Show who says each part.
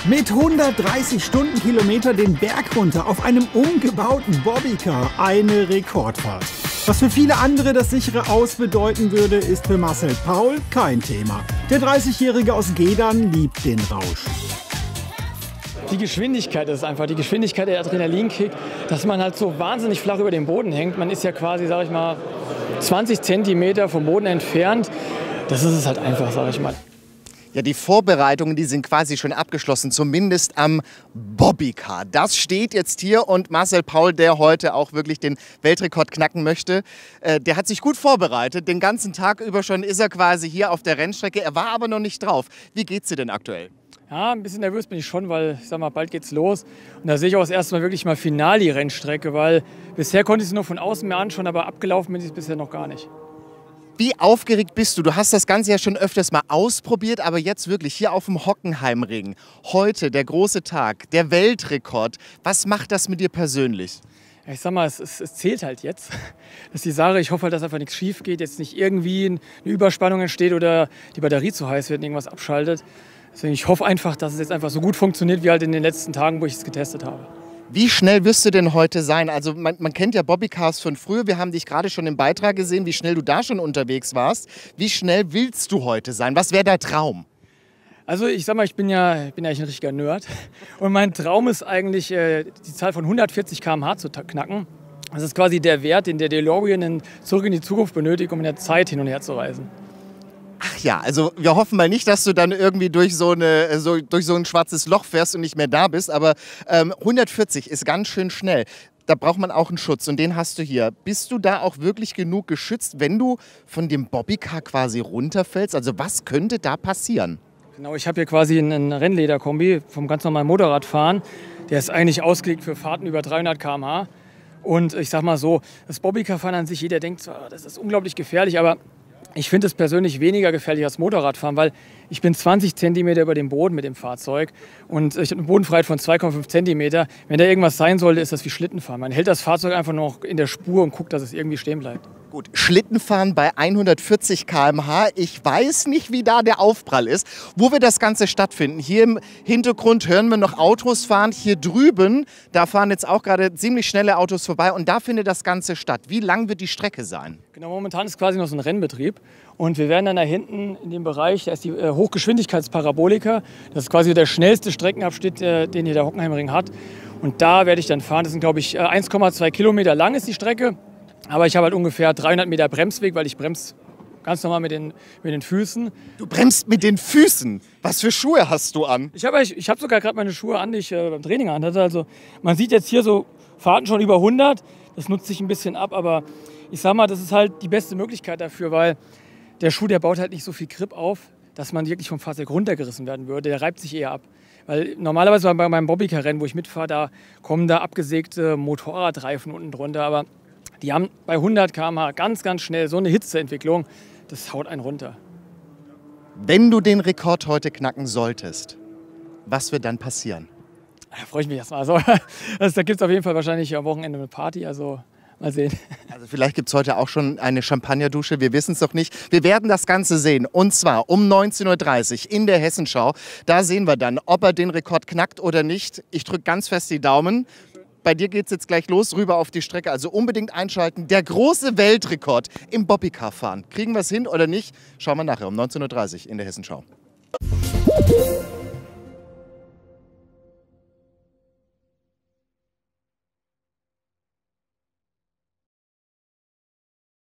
Speaker 1: Mit 130 Stundenkilometer den Berg runter auf einem umgebauten Bobbycar. Eine Rekordfahrt. Was für viele andere das sichere Aus bedeuten würde, ist für Marcel Paul kein Thema. Der 30-Jährige aus Gedern liebt den Rausch.
Speaker 2: Die Geschwindigkeit ist einfach, die Geschwindigkeit, der Adrenalinkick, dass man halt so wahnsinnig flach über dem Boden hängt. Man ist ja quasi, sag ich mal, 20 Zentimeter vom Boden entfernt. Das ist es halt einfach, sag ich mal.
Speaker 3: Ja, die Vorbereitungen, die sind quasi schon abgeschlossen, zumindest am Bobbycar. Das steht jetzt hier und Marcel Paul, der heute auch wirklich den Weltrekord knacken möchte, der hat sich gut vorbereitet. Den ganzen Tag über schon ist er quasi hier auf der Rennstrecke. Er war aber noch nicht drauf. Wie geht's dir denn aktuell?
Speaker 2: Ja, ein bisschen nervös bin ich schon, weil ich sag mal, bald geht's los. Und da sehe ich auch das erste Mal wirklich mal Finale-Rennstrecke, weil bisher konnte ich sie nur von außen mehr anschauen, aber abgelaufen bin ich es bisher noch gar nicht.
Speaker 3: Wie aufgeregt bist du? Du hast das Ganze ja schon öfters mal ausprobiert, aber jetzt wirklich hier auf dem Hockenheimring. Heute der große Tag, der Weltrekord. Was macht das mit dir persönlich?
Speaker 2: Ja, ich sag mal, es zählt halt jetzt. Das ist die Sache. Ich hoffe halt, dass einfach nichts schief geht, jetzt nicht irgendwie eine Überspannung entsteht oder die Batterie zu heiß wird und irgendwas abschaltet. Deswegen, ich hoffe einfach, dass es jetzt einfach so gut funktioniert wie halt in den letzten Tagen, wo ich es getestet habe.
Speaker 3: Wie schnell wirst du denn heute sein? Also man kennt ja Bobbycars von früher. Wir haben dich gerade schon im Beitrag gesehen, wie schnell du da schon unterwegs warst. Wie schnell willst du heute sein? Was wäre der Traum?
Speaker 2: Also ich sag mal, ich bin ja eigentlich ein richtiger Nerd. Und mein Traum ist eigentlich, die Zahl von 140 km/h zu knacken. Das ist quasi der Wert, den der DeLorean zurück in die Zukunft benötigt, um in der Zeit hin und her zu reisen.
Speaker 3: Ach ja, also wir hoffen mal nicht, dass du dann irgendwie durch so ein schwarzes Loch fährst und nicht mehr da bist. Aber 140 ist ganz schön schnell. Da braucht man auch einen Schutz und den hast du hier. Bist du da auch wirklich genug geschützt, wenn du von dem Bobbycar quasi runterfällst? Also was könnte da passieren?
Speaker 2: Genau, ich habe hier quasi einen Rennlederkombi vom ganz normalen Motorradfahren. Der ist eigentlich ausgelegt für Fahrten über 300 km/h. Und ich sag mal so, das Bobbycar-Fahren an sich, jeder denkt zwar, das ist unglaublich gefährlich, aber ich finde es persönlich weniger gefährlich als Motorradfahren, weil ich bin 20 Zentimeter über dem Boden mit dem Fahrzeug und ich habe eine Bodenfreiheit von 2,5 Zentimeter. Wenn da irgendwas sein sollte, ist das wie Schlittenfahren. Man hält das Fahrzeug einfach noch in der Spur und guckt, dass es irgendwie stehen bleibt.
Speaker 3: Gut, Schlittenfahren bei 140 km/h. Ich weiß nicht, wie da der Aufprall ist. Wo wird das Ganze stattfinden? Hier im Hintergrund hören wir noch Autos fahren. Hier drüben, da fahren jetzt auch gerade ziemlich schnelle Autos vorbei. Und da findet das Ganze statt. Wie lang wird die Strecke sein?
Speaker 2: Genau, momentan ist quasi noch so ein Rennbetrieb. Und wir werden dann da hinten in dem Bereich, da ist die Hochgeschwindigkeitsparaboliker. Das ist quasi der schnellste Streckenabschnitt, den hier der Hockenheimring hat. Und da werde ich dann fahren. Das sind, glaube ich, 1,2 Kilometer lang ist die Strecke. Aber ich habe halt ungefähr 300 Meter Bremsweg, weil ich bremse ganz normal mit den Füßen.
Speaker 3: Du bremst mit den Füßen? Was für Schuhe hast du an?
Speaker 2: Ich hab sogar gerade meine Schuhe an, die ich beim Training anhatte. Also man sieht jetzt hier so Fahrten schon über 100. Das nutzt sich ein bisschen ab, aber ich sag mal, das ist halt die beste Möglichkeit dafür, weil der Schuh, der baut halt nicht so viel Grip auf, dass man wirklich vom Fahrzeug runtergerissen werden würde. Der reibt sich eher ab. Weil normalerweise bei meinem Bobbycar-Rennen, wo ich mitfahre, da kommen da abgesägte Motorradreifen unten drunter. Aber die haben bei 100 km/h ganz, ganz schnell so eine Hitzeentwicklung, das haut einen runter.
Speaker 3: Wenn du den Rekord heute knacken solltest, was wird dann passieren?
Speaker 2: Da freue ich mich erstmal. Also, da gibt es auf jeden Fall wahrscheinlich am Wochenende eine Party, also mal sehen.
Speaker 3: Also vielleicht gibt es heute auch schon eine Champagnerdusche, wir wissen es noch nicht. Wir werden das Ganze sehen und zwar um 19:30 Uhr in der Hessenschau. Da sehen wir dann, ob er den Rekord knackt oder nicht. Ich drücke ganz fest die Daumen. Bei dir geht es jetzt gleich los, rüber auf die Strecke. Also unbedingt einschalten. Der große Weltrekord im Bobbycar fahren. Kriegen wir es hin oder nicht? Schauen wir nachher um 19:30 Uhr in der Hessenschau.